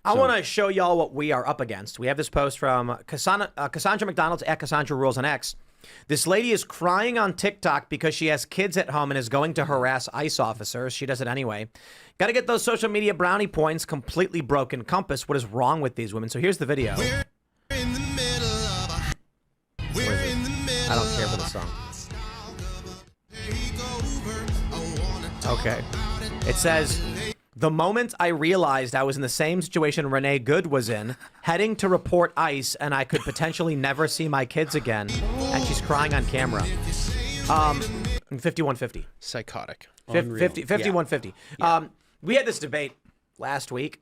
I want to show y'all what we are up against. We have this post from Cassandra McDonald's at Cassandra Rules on X. This lady is crying on TikTok because she has kids at home and is going to harass ICE officers. She does it anyway. Got to get those social media brownie points. Completely broken compass. What is wrong with these women? So here's the video. I don't care for the song. Okay. It says, the moment I realized I was in the same situation Renee Good was in, heading to report ICE, and I could potentially never see my kids again. And she's crying on camera. 5150. Psychotic. 5150. Yeah. We had this debate last week,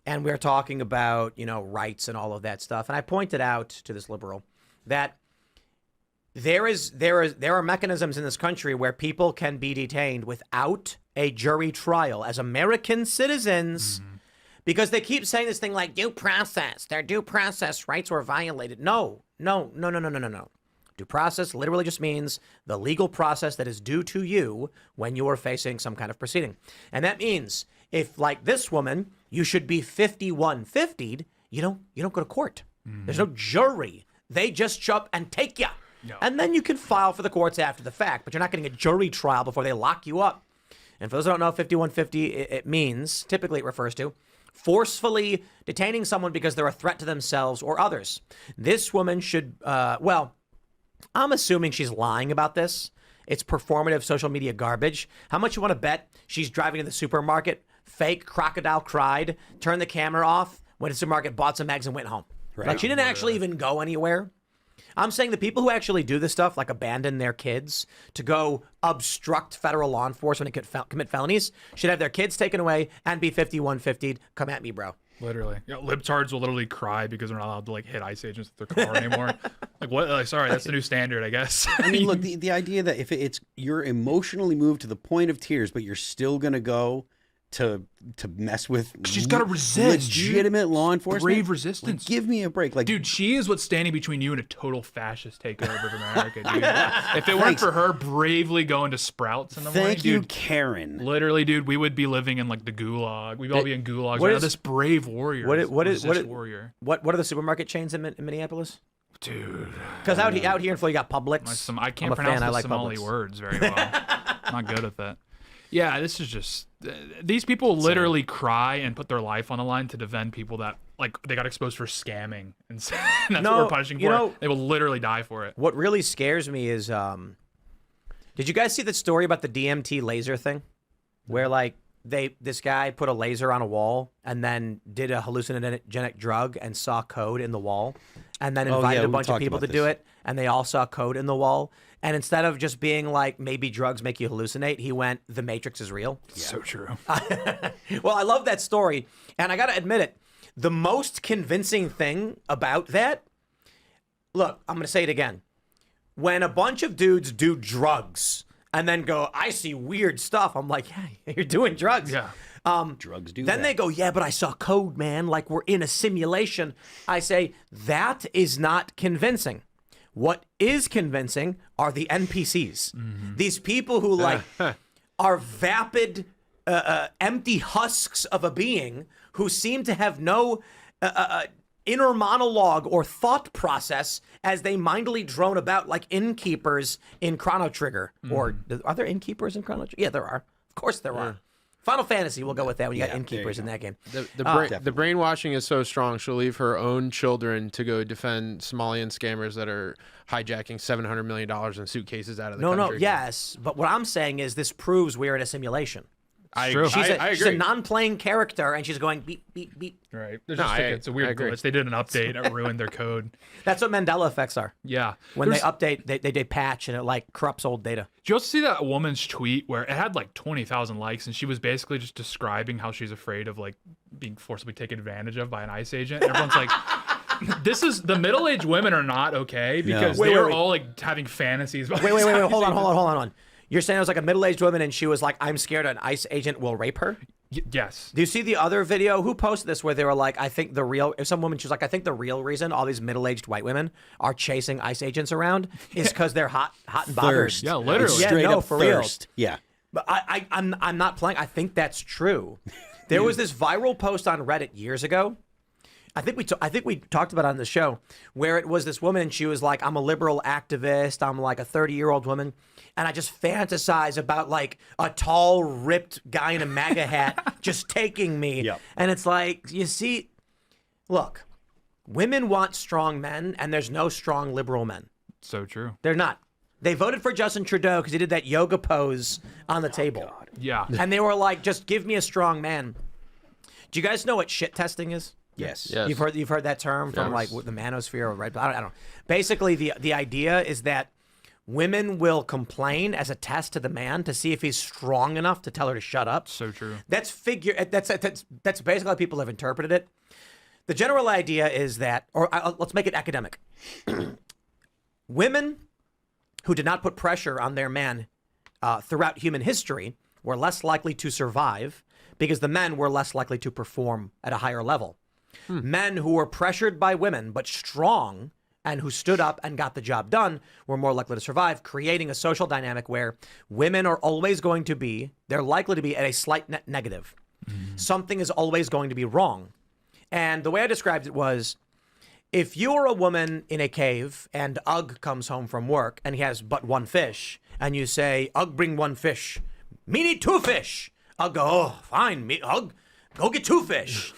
and we were talking about, rights and all of that stuff. And I pointed out to this liberal that there are mechanisms in this country where people can be detained without a jury trial as American citizens because they keep saying this thing like due process. Their due process rights were violated. No. Due process literally just means the legal process that is due to you when you are facing some kind of proceeding. And that means if, like this woman, you should be 5150'd, you don't go to court. There's no jury. They just show up and take you. No. And then you can file for the courts after the fact, but you're not getting a jury trial before they lock you up. And for those who don't know, 5150, it means, typically it refers to, forcefully detaining someone because they're a threat to themselves or others. This woman should, I'm assuming she's lying about this. It's performative social media garbage. How much you want to bet she's driving to the supermarket, fake crocodile cried, turned the camera off, went to the supermarket, bought some eggs, and went home. Right. Like she didn't actually even go anywhere. I'm saying the people who actually do this stuff, like abandon their kids to go obstruct federal law enforcement and commit felonies, should have their kids taken away and be 5150'd. Come at me, bro. Literally. Libtards will literally cry because they're not allowed to hit ICE agents with their car anymore. Like, what? Sorry, that's the new standard, I guess. I mean, look, the idea that if you're emotionally moved to the point of tears, but you're still going to go to mess with she's got to resist legitimate law enforcement, brave resistance. Give me a break. Dude, she is what's standing between you and a total fascist takeover of America, dude. If it weren't for her bravely going to Sprouts in the morning, thank you, dude, Karen. Literally, dude, we would be living in the gulag. We'd all be in gulags. Right now, this brave warrior. What are the supermarket chains in Minneapolis? Dude, because out here in Florida, you got Publix. I can't pronounce the Somali words very well. Not good at that. Yeah, this is just these people literally cry and put their life on the line to defend people that they got exposed for scamming, and that's what we're punishing for. They will literally die for it. What really scares me is, did you guys see the story about the DMT laser thing, where this guy put a laser on a wall and then did a hallucinogenic drug and saw code in the wall, and then invited a bunch of people to do it, and they all saw code in the wall. And instead of just being like, maybe drugs make you hallucinate, he went, the Matrix is real. Yeah. So true. Well, I love that story. And I got to admit it, the most convincing thing about that, look, I'm going to say it again. When a bunch of dudes do drugs and then go, I see weird stuff, I'm like, yeah, you're doing drugs. Yeah. Drugs do Then that. they go, yeah, but I saw code, man. Like we're in a simulation. I say, that is not convincing. What is convincing are the NPCs. Mm-hmm. These people who are vapid, empty husks of a being who seem to have no inner monologue or thought process as they mindily drone about like innkeepers in Chrono Trigger. Mm-hmm. Or are there innkeepers in Chrono Trigger? Yeah, there are. Of course there are. Final Fantasy, we'll go with that when you got innkeepers in that game. The brainwashing is so strong, she'll leave her own children to go defend Somalian scammers that are hijacking $700 million in suitcases out of the country. No, yes. But what I'm saying is this proves we're in a simulation. I agree. She's a non-playing character, and she's going beep, beep, beep. Right. It's a weird glitch. They did an update that ruined their code. That's what Mandela effects are. Yeah. When they update, they patch, and it corrupts old data. Did you also see that woman's tweet where it had 20,000 likes, and she was basically just describing how she's afraid of being forcibly taken advantage of by an ICE agent? And everyone's like, the middle-aged women are not okay because they're all having fantasies. Wait, hold on. You're saying it was like a middle-aged woman and she was like, I'm scared an ICE agent will rape her? Yes. Do you see the other video? Who posted this where they were like, I think the real reason all these middle-aged white women are chasing ICE agents around is because they're hot and bothered. Yeah, literally. Yeah, Straight up for thirst. real. Yeah. But I'm not playing. I think that's true. There was this viral post on Reddit years ago. I think we talked about it on the show, where it was this woman and she was like, I'm a liberal activist. I'm like a 30-year-old woman. And I just fantasize about like a tall, ripped guy in a MAGA hat just taking me. Yep. And it's like, you see, look, women want strong men and there's no strong liberal men. So true. They're not. They voted for Justin Trudeau because he did that yoga pose on the table. God. Yeah. And they were like, just give me a strong man. Do you guys know what shit testing is? Yes. Yes. You've heard that term from like the manosphere, right? I don't know. Basically, the idea is that women will complain as a test to the man to see if he's strong enough to tell her to shut up. So true. That's basically how people have interpreted it. The general idea is that, or let's make it academic. Women who did not put pressure on their man throughout human history were less likely to survive because the men were less likely to perform at a higher level. Men who were pressured by women but strong and who stood up and got the job done were more likely to survive, creating a social dynamic where women are always going to be, they're likely to be at a slight net negative. Something is always going to be wrong. And the way I described it was, if you are a woman in a cave and Ugg comes home from work and he has but one fish, and you say, Ugg, bring one fish. Me need two fish. Ugg go, oh, fine, me, Ugg, go get two fish.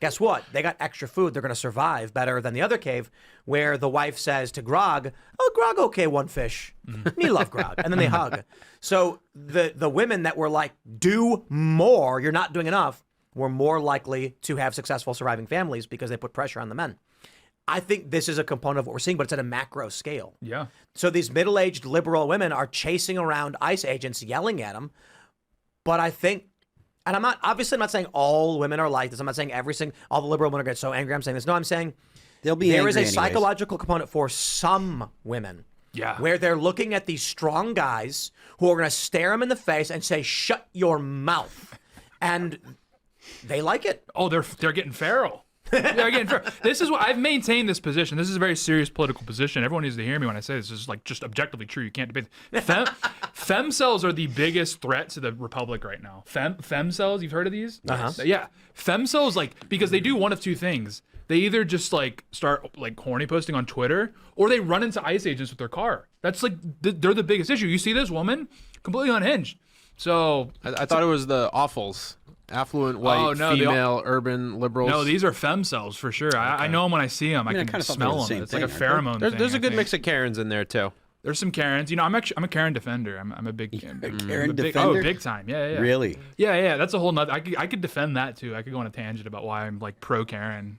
Guess what? They got extra food. They're going to survive better than the other cave where the wife says to Grog, oh, Grog, okay, one fish. Me love Grog. And then they hug. So the women that were like, do more, you're not doing enough, were more likely to have successful surviving families because they put pressure on the men. I think this is a component of what we're seeing, but it's at a macro scale. Yeah. So these middle-aged liberal women are chasing around ICE agents, yelling at them. But I think, and I'm not saying all women are like this. I'm not saying all the liberal women are get so angry. I'm saying this. No, I'm saying They'll be there angry is a anyways. psychological component for some women. Yeah. Where they're looking at these strong guys who are going to stare them in the face and say, shut your mouth. And they like it. Oh, they're getting feral. They're getting feral. This is what I've maintained this position. This is a very serious political position. Everyone needs to hear me when I say this. This is like just objectively true. You can't debate. Femcells are the biggest threat to the republic right now. Femcells, you've heard of these? Uh-huh. Yeah. Femcells, like, because they do one of two things. They either just like start like horny posting on Twitter, or they run into ICE agents with their car. That's like they're the biggest issue. You see this woman completely unhinged. So I thought it was the awfuls. Affluent, white, female, urban, liberals. No, these are femcells for sure. I know them when I see them. I mean, I can kinda thought they were smell the them. same It's like a thing, aren't pheromone thing. There's a I good think. mix of Karens in there too. There's some Karens. You know, I'm a Karen defender. I'm a big Karen big, defender? Oh, big time. Yeah. Really? Yeah. That's a whole nother. I could defend that too. I could go on a tangent about why I'm like pro Karen.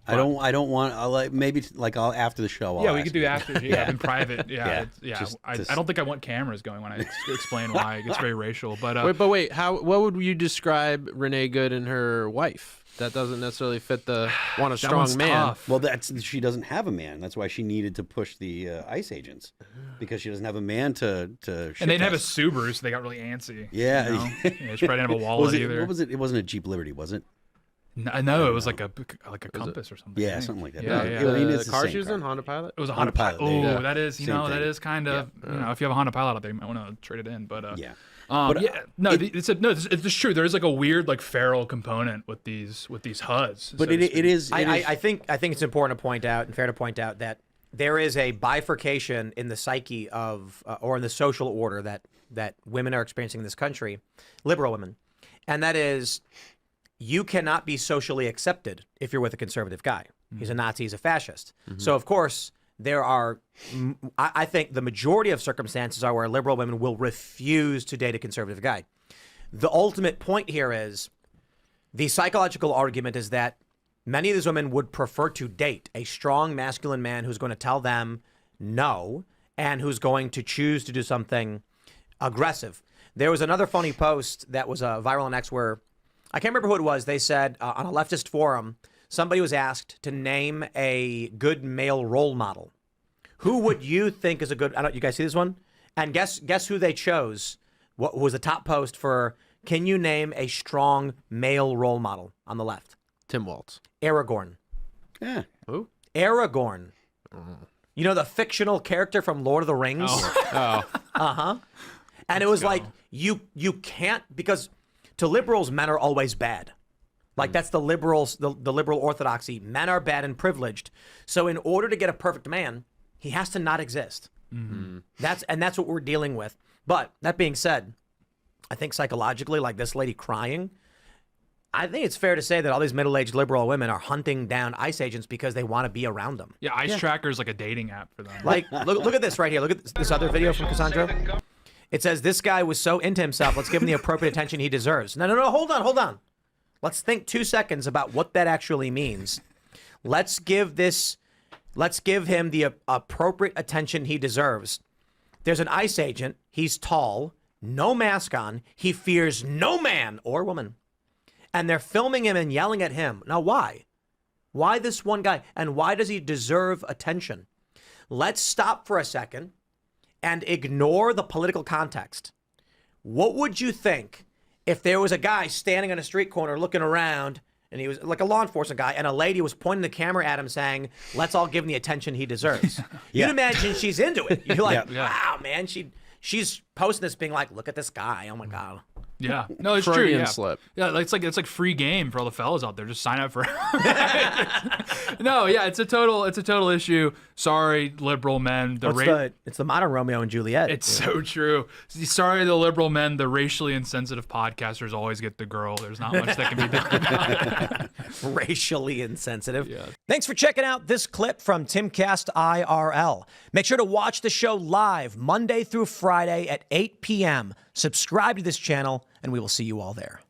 I don't want. I'll I'll after the show. Yeah, we could do after. Yeah, in private. Yeah. Just- I don't think I want cameras going when I explain why. It gets very racial. But Wait. What would you describe Renee Good and her wife? That doesn't necessarily fit the want a that strong one's man. tough. Well, she doesn't have a man. That's why she needed to push the ICE agents, because she doesn't have a man to. And they didn't have a Subaru, so they got really antsy. Yeah. You know? Yeah, she probably didn't have a wallet Was it, either. what was it? It wasn't a Jeep Liberty, was it? No, it was like a compass or something. I Yeah, think. something like that. Yeah, No, yeah. I mean, The it's the car same she was car. in, Honda Pilot. It was a Honda Honda Pilot, Pilot. there you Oh, go. that is, Same that thing. is kind of, if you have a Honda Pilot out there, you might want to trade it in. But Yeah. It's just true. There is like a weird like feral component with these HUDs. But so to it speak. is. I think it's important to point out and fair to point out that there is a bifurcation in the psyche of or in the social order that women are experiencing in this country, liberal women, and that is you cannot be socially accepted if you're with a conservative guy. He's a Nazi, he's a fascist. So of course there are, I think the majority of circumstances are where liberal women will refuse to date a conservative guy. The ultimate point here is the psychological argument is that many of these women would prefer to date a strong masculine man who's going to tell them no and who's going to choose to do something aggressive. There was another funny post that was viral on X where I can't remember who it was. They said on a leftist forum, somebody was asked to name a good male role model. Who would you think is a good? You guys see this one? And guess who they chose? What was the top post for? Can you name a strong male role model on the left? Tim Waltz. Aragorn. Yeah. Who? Aragorn. You know the fictional character from Lord of the Rings? Oh. And it was like you can't, because To liberals, men are always bad. Like that's the liberals, the liberal orthodoxy. Men are bad and privileged. So in order to get a perfect man, he has to not exist. That's what we're dealing with. But that being said, I think psychologically, like this lady crying, I think it's fair to say that all these middle-aged liberal women are hunting down ICE agents because they want to be around them. Yeah, ICE Tracker is like a dating app for them. Like, look at this right here. Look at this other video from Cassandra. It says, this guy was so into himself. Let's give him the appropriate attention he deserves. No. Hold on. Let's think 2 seconds about what that actually means. Let's give him the appropriate attention he deserves. There's an ICE agent. He's tall, no mask on. He fears no man or woman. And they're filming him and yelling at him. Now, why? Why this one guy? And why does he deserve attention? Let's stop for a second and ignore the political context. What would you think if there was a guy standing on a street corner looking around, and he was like a law enforcement guy, and a lady was pointing the camera at him saying, let's all give him the attention he deserves? You'd imagine she's into it. You're like, wow, man, she's posting this being like, look at this guy. Oh, my God. Yeah, no, it's Freudian true. Yeah, slip. Yeah, it's like free game for all the fellas out there. Just sign up for. No, yeah, it's a total issue. Sorry, liberal men. It's the modern Romeo and Juliet. It's so true. Sorry, the liberal men. The racially insensitive podcasters always get the girl. There's not much that can be done about it. Racially insensitive. Yeah. Thanks for checking out this clip from Timcast IRL. Make sure to watch the show live Monday through Friday at 8 p.m. Subscribe to this channel, and we will see you all there.